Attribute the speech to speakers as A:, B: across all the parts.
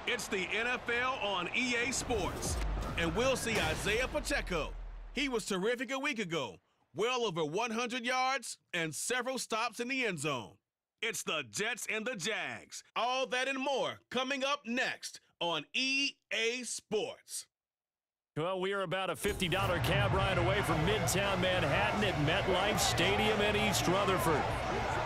A: It's the NFL on EA Sports. And we'll see Isaiah Pacheco. He was terrific a week ago. Well over 100 yards and several stops in the end zone. It's the Jets and the Jags. All that and more coming up next on EA Sports.
B: Well, we are about a $50 cab ride away from Midtown Manhattan at MetLife Stadium in East Rutherford.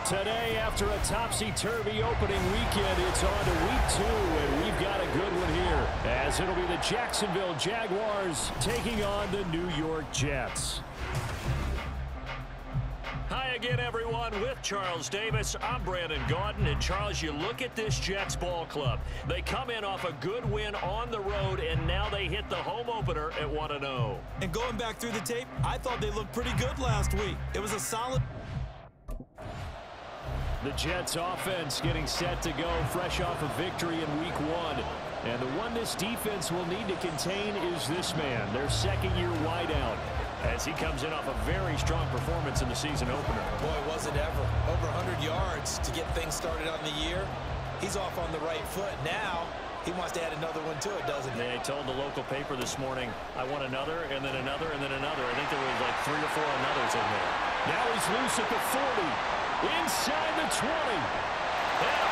B: Today, after a topsy-turvy opening weekend, it's on to week 2, and we've got a good one here, as it'll be the Jacksonville Jaguars taking on the New York Jets. Hi again, everyone. With Charles Davis, I'm Brandon Gaudin. And, Charles, you look at this Jets ball club. They come in off a good win on the road, and now they hit the home opener at 1-0.
C: And going back through the tape, I thought they looked pretty good last week. It was a solid...
B: The Jets offense getting set to go fresh off a victory in week 1. And the one this defense will need to contain is this man, their second-year wideout, as he comes in off a very strong performance in the season opener.
C: Boy, was it ever. Over 100 yards to get things started on the year. He's off on the right foot. Now, he wants to add another one to it, doesn't he?
B: They told the local paper this morning, I want another, and then another, and then another. I think there was like 3 or 4 anothers in there. Now he's loose at the 40, inside the 20, and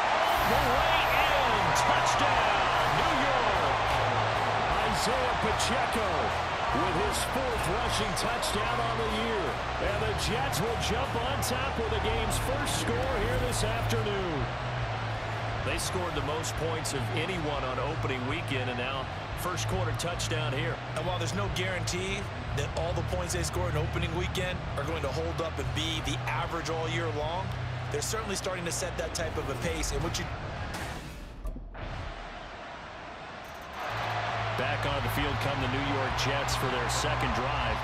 B: all the way in. Touchdown, New York. Isaiah Pacheco with his 4th rushing touchdown on the year. And the Jets will jump on top with the game's first score here this afternoon. They scored the most points of anyone on opening weekend, and now first quarter touchdown here.
C: And while there's no guarantee that all the points they scored in opening weekend are going to hold up and be the average all year long, they're certainly starting to set that type of a pace in which you...
B: Back on the field come the New York Jets for their second drive.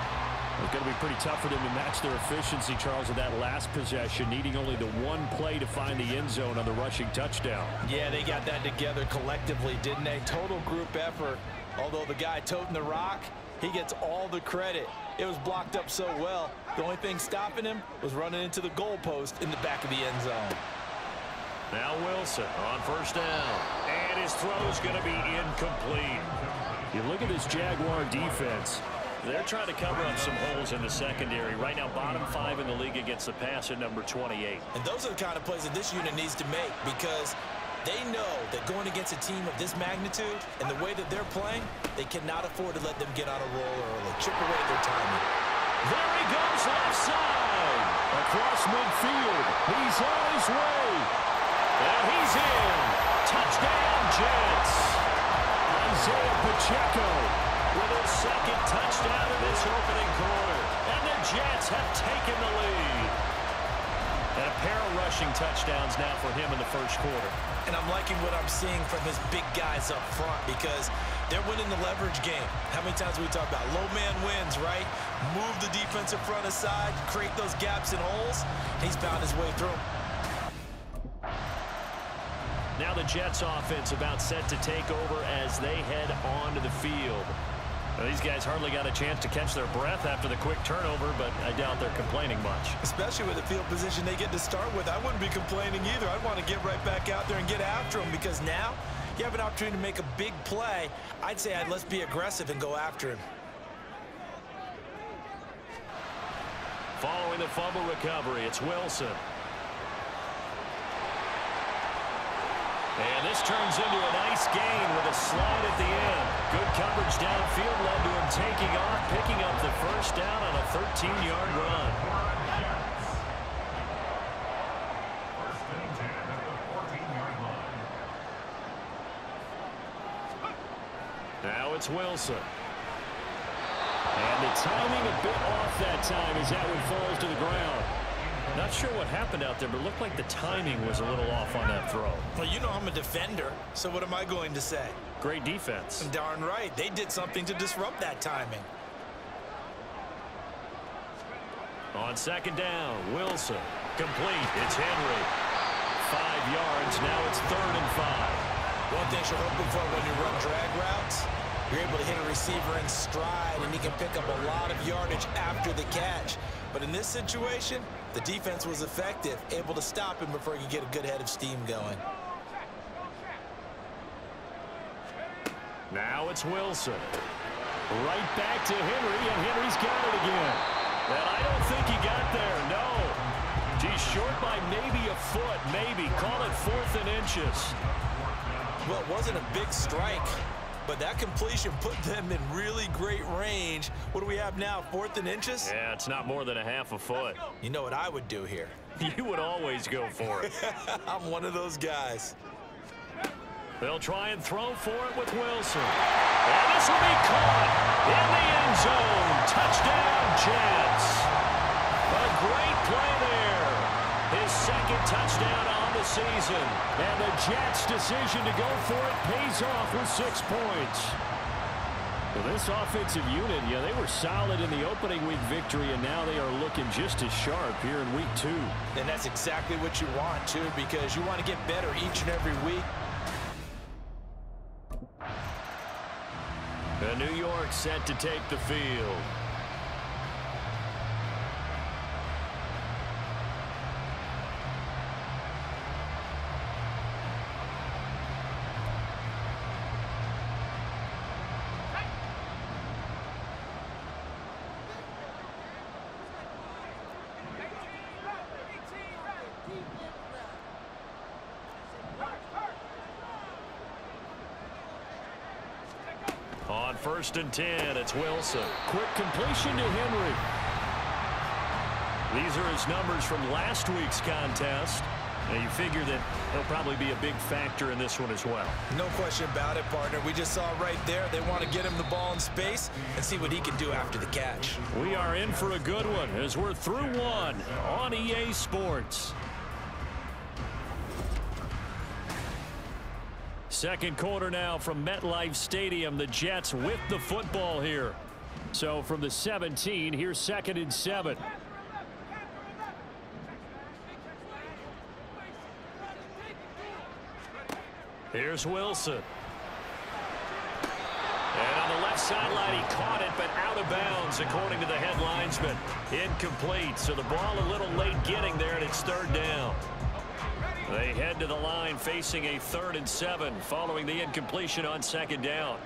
B: It's going to be pretty tough for them to match their efficiency, Charles, of that last possession, needing only the one play to find the end zone on the rushing touchdown.
C: Yeah, they got that together collectively, didn't they? Total group effort. Although the guy toting the rock, he gets all the credit. It was blocked up so well. The only thing stopping him was running into the goalpost in the back of the end zone.
B: Now Wilson on first down. And his throw is going to be incomplete. You look at this Jaguar defense. They're trying to cover up some holes in the secondary. Right now, bottom 5 in the league against the pass at number 28.
C: And those are the kind of plays that this unit needs to make, because they know that going against a team of this magnitude and the way that they're playing, they cannot afford to let them get on a roll early. Chip away at their timing.
B: There he goes, left side. Across midfield. He's on his way. And he's in. Touchdown, Jets. Isaiah Pacheco with his second touchdown in this opening quarter. And the Jets have taken the lead. And a pair of rushing touchdowns now for him in the first quarter.
C: And I'm liking what I'm seeing from his big guys up front, because they're winning the leverage game. How many times we talk about low man wins, right? Move the defensive front aside, create those gaps and holes. He's found his way through.
B: Now the Jets offense about set to take over as they head onto the field. Now, these guys hardly got a chance to catch their breath after the quick turnover, but I doubt they're complaining much.
C: Especially with the field position they get to start with. I wouldn't be complaining either. I'd want to get right back out there and get after them, because now you have an opportunity to make a big play. I'd say let's be aggressive and go after him.
B: Following the fumble recovery, it's Wilson. And this turns into a nice gain with a slide at the end. Good coverage downfield led to him taking off, picking up the first down on a 13-yard run. Now it's Wilson. And the timing a bit off that time as that one falls to the ground. Not sure what happened out there, but it looked like the timing was a little off on that throw.
C: Well, you know I'm a defender, so what am I going to say?
B: Great defense.
C: Darn right. They did something to disrupt that timing.
B: On second down, Wilson. Complete. It's Henry. 5 yards. Now it's 3rd and 5.
C: One thing you're hoping for when you run drag routes, you're able to hit a receiver in stride, and he can pick up a lot of yardage after the catch. But in this situation, the defense was effective, able to stop him before he could get a good head of steam going.
B: Now it's Wilson. Right back to Henry, and Henry's got it again. And I don't think he got there, no. He's short by maybe a foot, maybe. Call it 4th and inches.
C: Well, it wasn't a big strike, but that completion put them in really great range. What do we have now, 4th and inches?
B: Yeah, it's not more than a half a foot.
C: You know what I would do here?
B: You would always go for it.
C: I'm one of those guys.
B: They'll try and throw for it with Wilson. And this will be caught in the end zone. Touchdown, Jets. A great play there. His second touchdown on the season. And the Jets' decision to go for it pays off with 6 points. Well, this offensive unit, yeah, they were solid in the opening week victory, and now they are looking just as sharp here in week 2.
C: And that's exactly what you want, too, because you want to get better each and every week.
B: And New York set to take the field. On 1st and 10, it's Wilson. Quick completion to Henry. These are his numbers from last week's contest. Now you figure that he'll probably be a big factor in this one as well.
C: No question about it, partner. We just saw right there they want to get him the ball in space and see what he can do after the catch.
B: We are in for a good one as we're through one on EA Sports. Second quarter now from MetLife Stadium. The Jets with the football here. So from the 17, here's 2nd and 7. Here's Wilson. And on the left sideline, he caught it, but out of bounds, according to the head linesman. Incomplete, so the ball a little late getting there, and it's 3rd down. They head to the line facing a 3rd and 7 following the incompletion on 2nd down.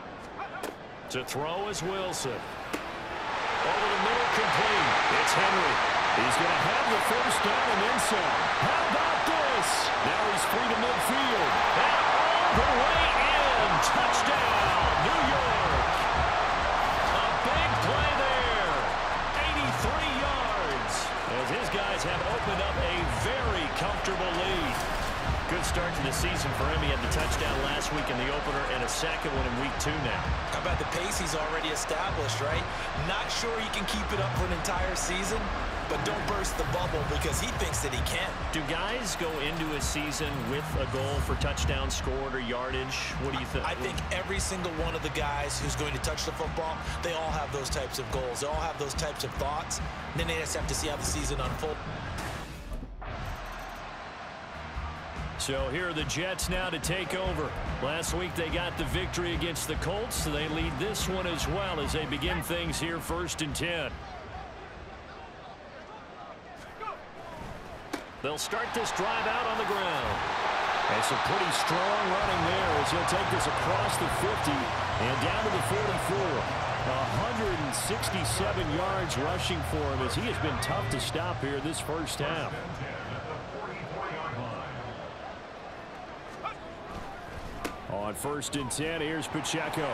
B: To throw is Wilson. Over the middle, complete. It's Henry. He's going to have the 1st down and inside. How about this? Now he's free to midfield. And all the way in. Touchdown, New York. A big play there. 83 yards. As his guys have opened up a very comfortable lead. Good start to the season for him. He had the touchdown last week in the opener and a second one in week 2 now.
C: How about the pace he's already established, right? Not sure he can keep it up for an entire season, but don't burst the bubble because he thinks that he can.
B: Do guys go into a season with a goal for touchdown scored or yardage? What do you think?
C: I think every single one of the guys who's going to touch the football, they all have those types of goals. They all have those types of thoughts. And then they just have to see how the season unfolds.
B: So here are the Jets now to take over. Last week they got the victory against the Colts, so they lead this one as well as they begin things here 1st and 10. They'll start this drive out on the ground. And some pretty strong running there as he'll take this across the 50 and down to the 44. 167 yards rushing for him as he has been tough to stop here this first half. On 1st and 10, here's Pacheco.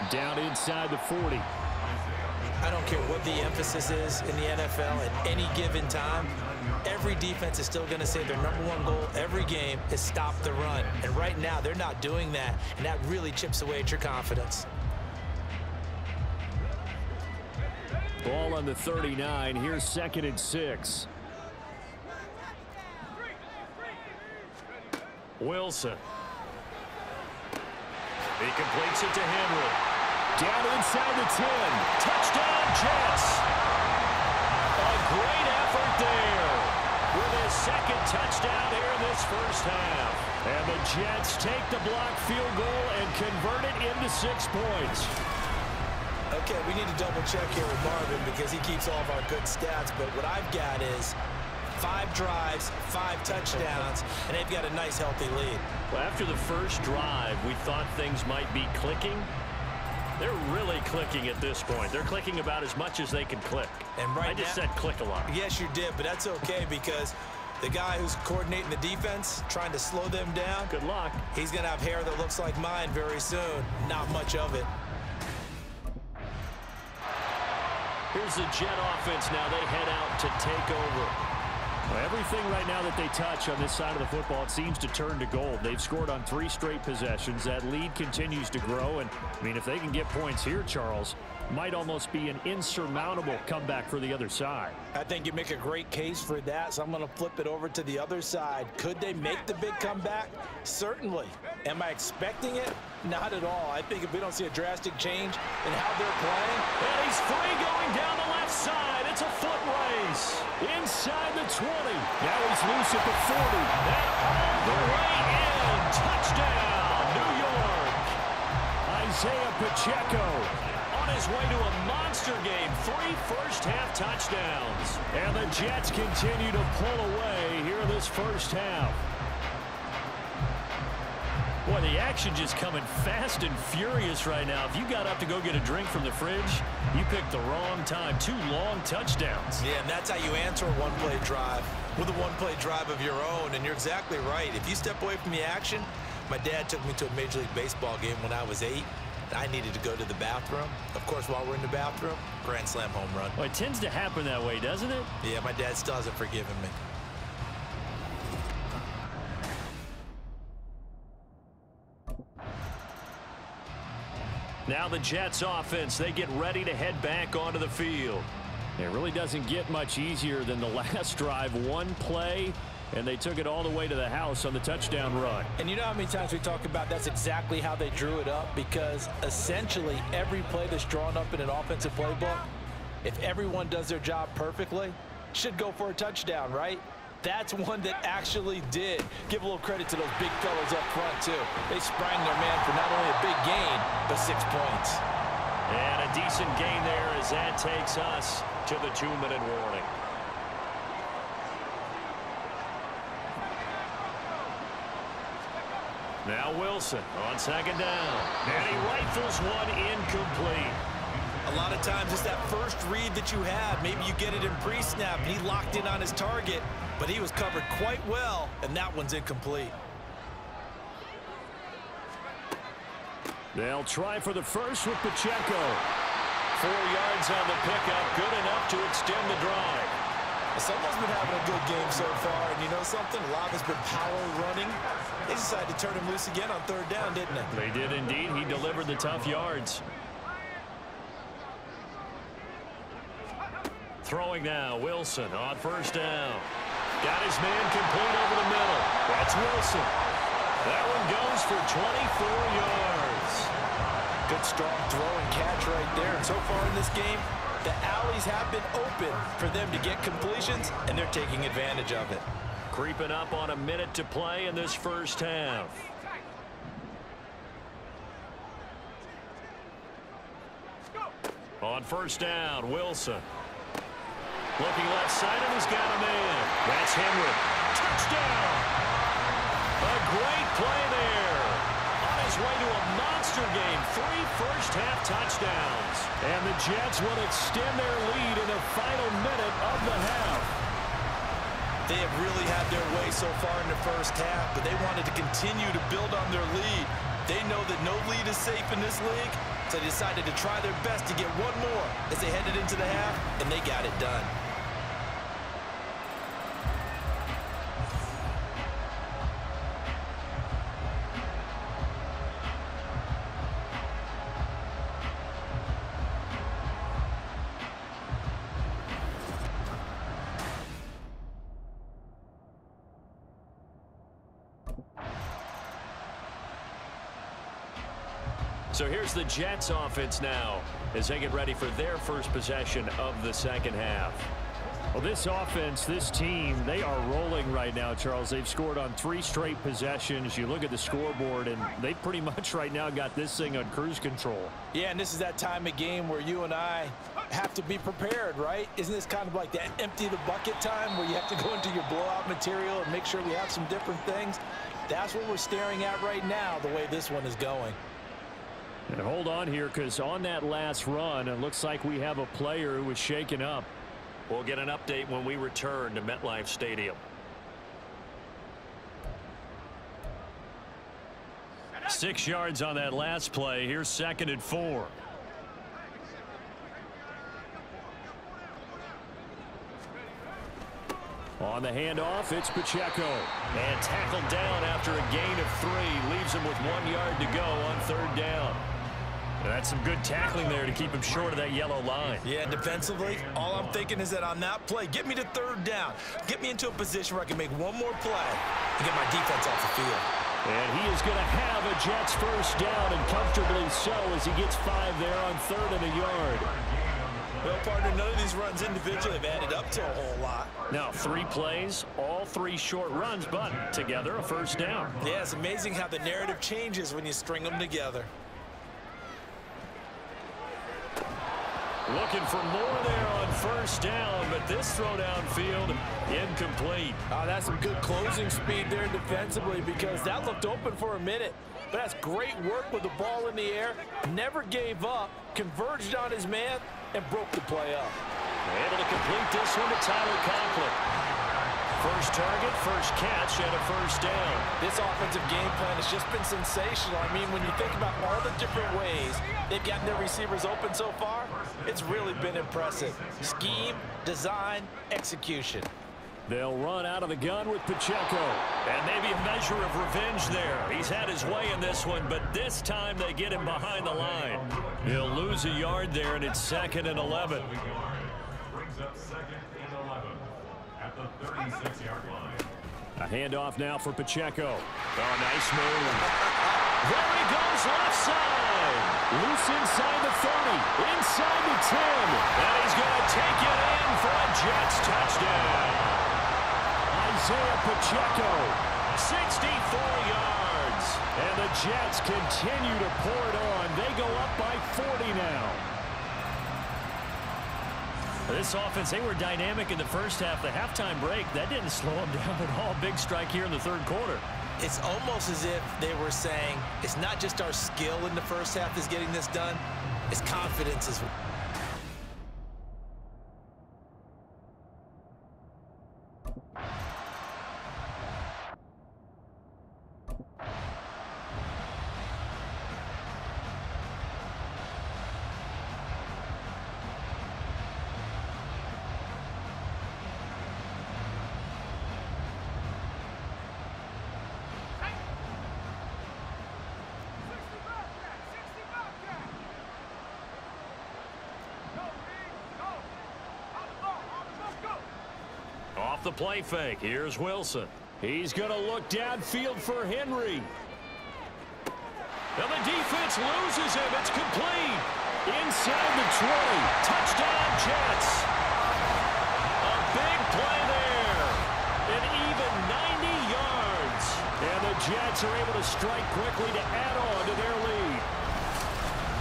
B: Down inside the 40.
C: I don't care what the emphasis is in the NFL at any given time. Every defense is still going to say their #1 goal every game is stop the run. And right now, they're not doing that, and that really chips away at your confidence.
B: Ball on the 39. Here's 2nd and 6. Wilson. He completes it to Henry. Down inside the 10. Touchdown, Jets. A great effort there with his 2nd touchdown here in this first half. And the Jets take the blocked field goal and convert it into 6 points.
C: Okay, we need to double check here with Marvin because he keeps all of our good stats. But what I've got is 5 drives, 5 touchdowns, and they've got a nice, healthy lead.
B: Well, after the first drive, we thought things might be clicking. They're really clicking at this point. They're clicking about as much as they can click.
C: And
B: I just said click a lot.
C: Yes, you did, but that's okay because the guy who's coordinating the defense, trying to slow them down,
B: good luck.
C: He's going to have hair that looks like mine very soon. Not much of it.
B: Here's the Jet offense now. They head out to take over. Well, everything right now that they touch on this side of the football, it seems to turn to gold. They've scored on 3 straight possessions. That lead continues to grow. And, I mean, if they can get points here, Charles, might almost be an insurmountable comeback for the other side.
C: I think you make a great case for that, so I'm going to flip it over to the other side. Could they make the big comeback? Certainly. Am I expecting it? Not at all. I think if we don't see a drastic change in how they're playing.
B: And he's free going down the left side. It's a foot race. Inside the 20. Now he's loose at the 40. And all the way in. Touchdown, New York. Isaiah Pacheco on his way to a monster game. 3 first-half touchdowns. And the Jets continue to pull away here in this first half. Boy, the action just coming fast and furious right now. If you got up to go get a drink from the fridge, you picked the wrong time. 2 long touchdowns.
C: Yeah, and that's how you answer a one-play drive with a one-play drive of your own. And you're exactly right. If you step away from the action, my dad took me to a Major League Baseball game when I was 8. And I needed to go to the bathroom. Of course, while we're in the bathroom, grand slam home run.
B: Well, it tends to happen that way, doesn't it?
C: Yeah, my dad still hasn't forgiven me.
B: Now the Jets offense, they get ready to head back onto the field. It really doesn't get much easier than the last drive. 1 play, and they took it all the way to the house on the touchdown run.
C: And you know how many times we talk about that's exactly how they drew it up? Because essentially every play that's drawn up in an offensive playbook, if everyone does their job perfectly, should go for a touchdown, right? That's one that actually did. Give a little credit to those big fellows up front, too. They sprang their man for not only a big gain, but 6 points.
B: And a decent gain there as that takes us to the 2-minute warning. Now Wilson on 2nd down. And he rifles one incomplete.
C: A lot of times it's that first read that you have. Maybe you get it in pre-snap, and he locked in on his target, but he was covered quite well, and that one's incomplete.
B: They'll try for the first with Pacheco. 4 yards on the pickup, good enough to extend the drive.
C: Someone's been having a good game so far, and you know something? A lot has been power running. They decided to turn him loose again on 3rd down, didn't they?
B: They did indeed. He delivered the tough yards. Throwing now, Wilson on 1st down. Got his man complete over the middle. That's Wilson. That one goes for 24 yards.
C: Good strong throw and catch right there. And so far in this game, the alleys have been open for them to get completions, and they're taking advantage of it.
B: Creeping up on a minute to play in this first half. On 1st down, Wilson. Looking left side, and he's got a man. That's Henry. Touchdown! A great play there. On his way to a monster game. 3 first-half touchdowns. And the Jets will extend their lead in the final minute of the half.
C: They have really had their way so far in the first half, but they wanted to continue to build on their lead. They know that no lead is safe in this league, so they decided to try their best to get one more as they headed into the half, and they got it done.
B: So here's the Jets offense now as they get ready for their first possession of the second half. Well, this offense, this team, they are rolling right now, Charles. They've scored on 3 straight possessions. You look at the scoreboard, and they pretty much right now got this thing on cruise control.
C: Yeah, and this is that time of game where you and I have to be prepared, right? Isn't this kind of like that empty the bucket time where you have to go into your blowout material and make sure we have some different things? That's what we're staring at right now, the way this one is going.
B: And hold on here, because on that last run, it looks like we have a player who was shaken up. We'll get an update when we return to MetLife Stadium. 6 yards on that last play. Here's 2nd and 4. On the handoff, it's Pacheco. And tackled down after a gain of 3. Leaves him with 1 yard to go on 3rd down. That's some good tackling there to keep him short of that yellow line.
C: Yeah, defensively, all I'm thinking is that on that play, get me to 3rd down. Get me into a position where I can make one more play and get my defense off the field.
B: And he is going to have a Jets 1st down, and comfortably so, as he gets 5 there on 3rd and a yard.
C: Well, partner, none of these runs individually have added up to a whole lot.
B: Now, 3 plays, all 3 short runs, but together a 1st down.
C: Yeah, it's amazing how the narrative changes when you string them together.
B: Looking for more there on 1st down, but this throw downfield incomplete.
C: Oh, that's some good closing speed there defensively, because that looked open for a minute. But that's great work with the ball in the air. Never gave up, converged on his man, and broke the play up.
B: Able to complete this one to Tyler Conklin. 1st target, 1st catch, and a 1st down.
C: This offensive game plan has just been sensational. I mean, when you think about all the different ways they've gotten their receivers open so far, it's really been impressive. Scheme, design, execution.
B: They'll run out of the gun with Pacheco. And maybe a measure of revenge there. He's had his way in this one, but this time they get him behind the line. He'll lose a yard there, and it's 2nd and 11.
D: Brings up 2nd and 11 at the 36-yard line.
B: A handoff now for Pacheco. Oh, nice move. There he goes left side. Loose inside the 30, inside the 10. And he's going to take it in for a Jets touchdown. Isaiah Pacheco, 64 yards. And the Jets continue to pour it on. They go up by 40 now. This offense, they were dynamic in the 1st half. The halftime break, that didn't slow them down at all. Big strike here in the 3rd quarter.
C: It's almost as if they were saying, it's not just our skill in the 1st half that's getting this done, it's confidence as well.
B: Off the play fake. Here's Wilson. He's going to look downfield for Henry. And the defense loses him. It's complete. Inside the 20. Touchdown, Jets. A big play there. An even 90 yards. And the Jets are able to strike quickly to add on to their lead.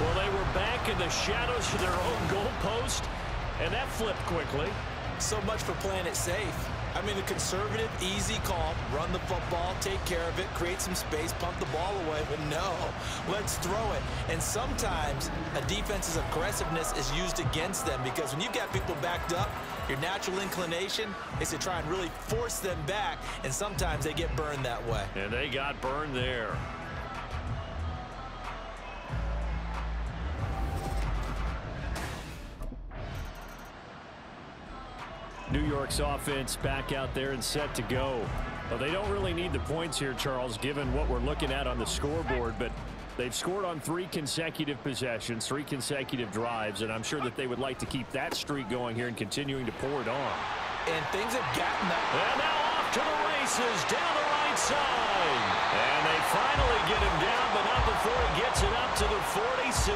B: Well, they were back in the shadows of their own goalpost, and that flipped quickly.
C: So much for playing it safe. I mean, a conservative, easy call, run the football, take care of it, create some space, pump the ball away. But no, let's throw it. And sometimes a defense's aggressiveness is used against them, because when you've got people backed up, your natural inclination is to try and really force them back, and sometimes they get burned that way.
B: And they got burned there. New York's offense back out there and set to go. Well, they don't really need the points here, Charles, given what we're looking at on the scoreboard, but they've scored on 3 consecutive possessions, 3 consecutive drives, and I'm sure that they would like to keep that streak going here and continuing to pour it on.
C: and things have gotten that.
B: And now off to the races down the right side. And they finally get him down, but not before he gets it up to the 46.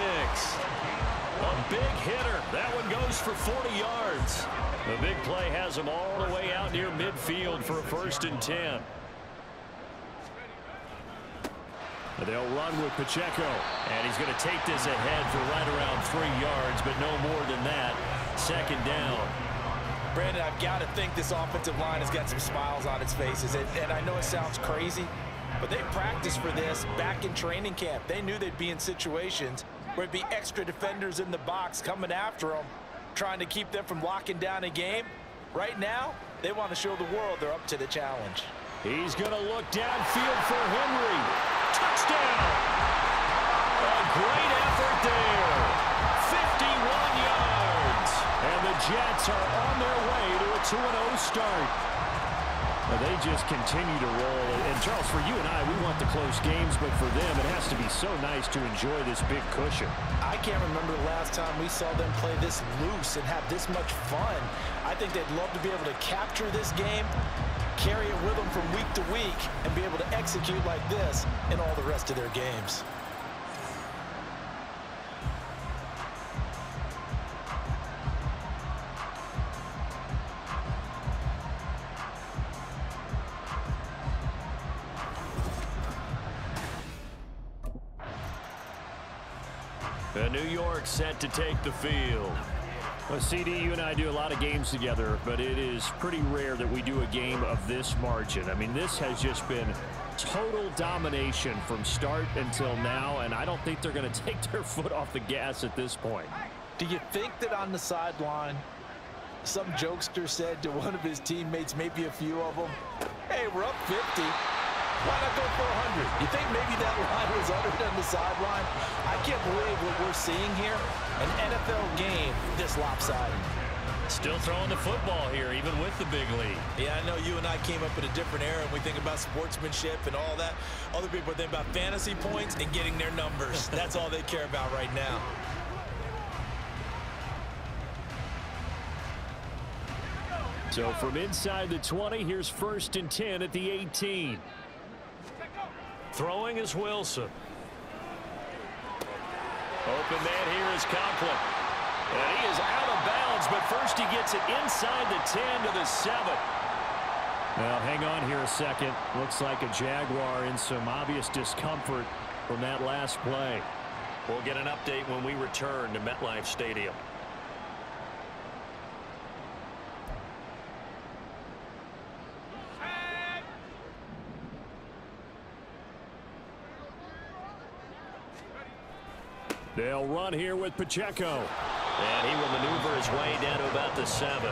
B: A big hitter. That one goes for 40 yards. The big play has him all the way out near midfield for a 1st and 10. They'll run with Pacheco, and he's going to take this ahead for right around 3 yards, but no more than that. 2nd down.
C: Brandon, I've got to think this offensive line has got some smiles on its faces, and I know it sounds crazy, but they practiced for this back in training camp. They knew they'd be in situations where it'd be extra defenders in the box coming after them, trying to keep them from locking down a game. Right now, they want to show the world they're up to the challenge.
B: He's going to look downfield for Henry. Touchdown! A great effort there. 51 yards. And the Jets are on their way to a 2-0 start. Well, they just continue to roll. And, Charles, for you and I, we want the close games, but for them, it has to be so nice to enjoy this big cushion.
C: I can't remember the last time we saw them play this loose and have this much fun. I think they'd love to be able to capture this game, carry it with them from week to week, and be able to execute like this in all the rest of their games.
B: New York set to take the field. Well, CD, you and I do a lot of games together, but it is pretty rare that we do a game of this margin. I mean, this has just been total domination from start until now, and I don't think they're going to take their foot off the gas at this point.
C: Do you think that on the sideline, some jokester said to one of his teammates, maybe a few of them, hey, we're up 50. Why not go for 100? You think maybe that line was uttered on the sideline? I can't believe what we're seeing here. An NFL game this lopsided.
B: Still throwing the football here, even with the big lead.
C: Yeah, I know you and I came up in a different era, and we think about sportsmanship and all that. Other people think about fantasy points and getting their numbers. That's all they care about right now.
B: So from inside the 20, here's 1st and 10 at the 18. Throwing is Wilson. Open man here is Conklin. And he is out of bounds, but first he gets it inside the 10 to the 7. Now, hang on here a second. Looks like a Jaguar in some obvious discomfort from that last play. We'll get an update when we return to MetLife Stadium. They'll run here with Pacheco. And he will maneuver his way down to about the 7.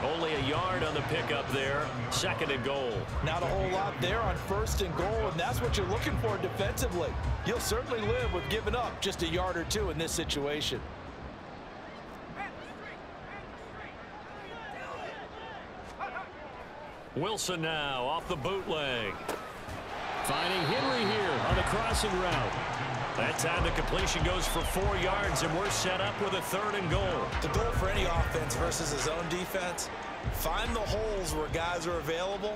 B: Only a yard on the pickup there. 2nd and goal.
C: Not a whole lot there on 1st and goal, and that's what you're looking for defensively. You'll certainly live with giving up just a yard or two in this situation.
B: Wilson now off the bootleg. Finding Henry here on the crossing route. That time the completion goes for 4 yards, and we're set up with a 3rd and goal.
C: The goal for any offense versus his own defense, find the holes where guys are available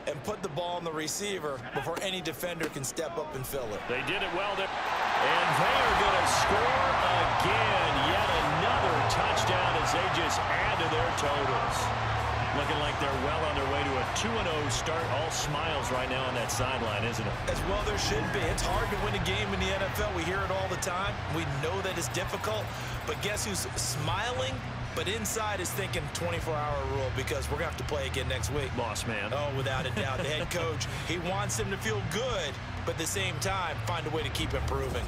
C: and put the ball on the receiver before any defender can step up and fill it.
B: They did it well there. And they are going to score again. Yet another touchdown as they just add to their totals. Looking like they're well on their way to a 2-0 start. All smiles right now on that sideline, isn't it?
C: As well there should be. It's hard to win a game in the NFL. We hear it all the time. We know that it's difficult. But guess who's smiling? But inside is thinking 24-hour rule, because we're going to have to play again next week.
B: Boss man.
C: Oh, without a doubt. The head coach, he wants them to feel good, but at the same time, find a way to keep improving.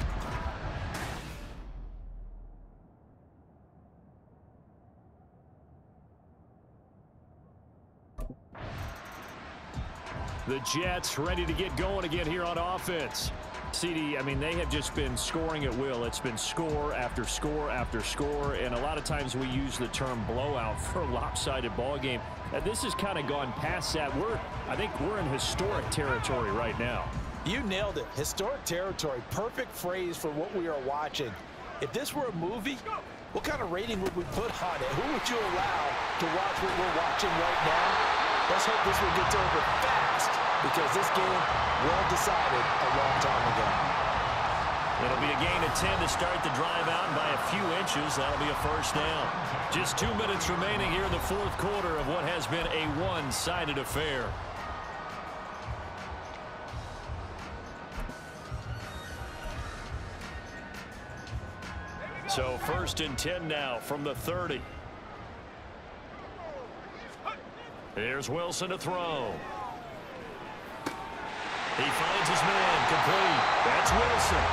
B: The Jets ready to get going again here on offense. CD, I mean, they have just been scoring at will. It's been score after score after score, and a lot of times we use the term blowout for a lopsided ball game. This has kind of gone past that. I think we're in historic territory right now.
C: You nailed it. Historic territory. Perfect phrase for what we are watching. If this were a movie, what kind of rating would we put on it? Who would you allow to watch what we're watching right now? Let's hope this one gets over fast, because this game well decided a long time ago.
B: It'll be a gain of 10 to start the drive out, and by a few inches, that'll be a first down. Just 2 minutes remaining here in the fourth quarter of what has been a one-sided affair. So 1st and 10 now from the 30. Here's Wilson to throw. He finds his man, complete. That's Wilson.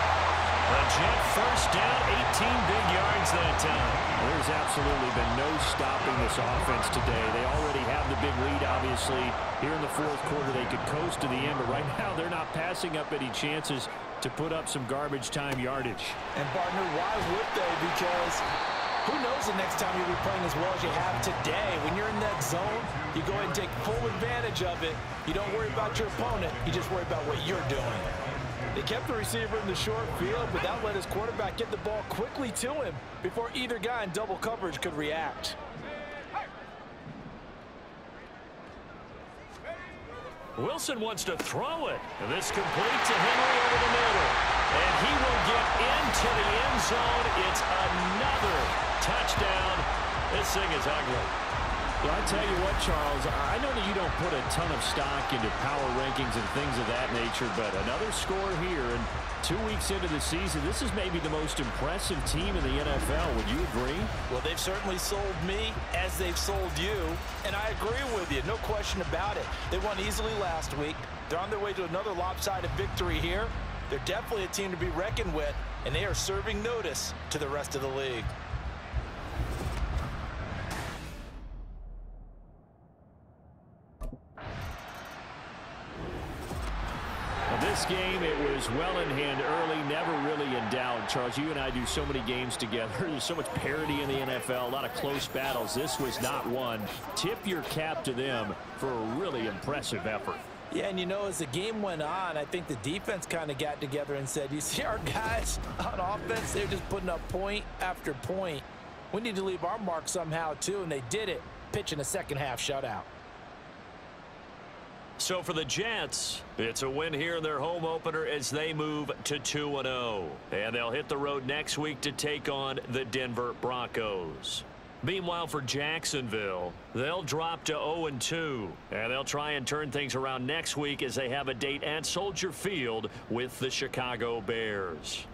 B: A Jet first down, 18 big yards that time.
E: There's absolutely been no stopping this offense today. They already have the big lead, obviously. Here in the fourth quarter, they could coast to the end, but right now they're not passing up any chances to put up some garbage time yardage.
C: And, partner, why would they? Because who knows the next time you'll be playing as well as you have today. When you're in that zone, you go ahead and take full advantage of it. You don't worry about your opponent. You just worry about what you're doing. They kept the receiver in the short field, but that let his quarterback get the ball quickly to him before either guy in double coverage could react.
B: Wilson wants to throw it. And this complete to Henry over the middle. And he will get into the end zone. It's another touchdown. This thing is ugly.
E: Well, I tell you what, Charles, I know that you don't put a ton of stock into power rankings and things of that nature, but another score here, and 2 weeks into the season, this is maybe the most impressive team in the NFL. Would you agree?
C: Well, they've certainly sold me as they've sold you, and I agree with you, no question about it. They won easily last week. They're on their way to another lopsided victory here. They're definitely a team to be reckoned with, and they are serving notice to the rest of the league.
E: This game, it was well in hand early, never really in doubt. Charles, you and I do so many games together. There's so much parity in the NFL, a lot of close battles. This was not one. Tip your cap to them for a really impressive effort.
C: Yeah, and you know, as the game went on, I think the defense kind of got together and said, you see our guys on offense, they're just putting up point after point. We need to leave our mark somehow, too, and they did it, pitching a second-half shutout.
B: So for the Jets, it's a win here in their home opener as they move to 2-0. And they'll hit the road next week to take on the Denver Broncos. Meanwhile, for Jacksonville, they'll drop to 0-2. And they'll try and turn things around next week as they have a date at Soldier Field with the Chicago Bears.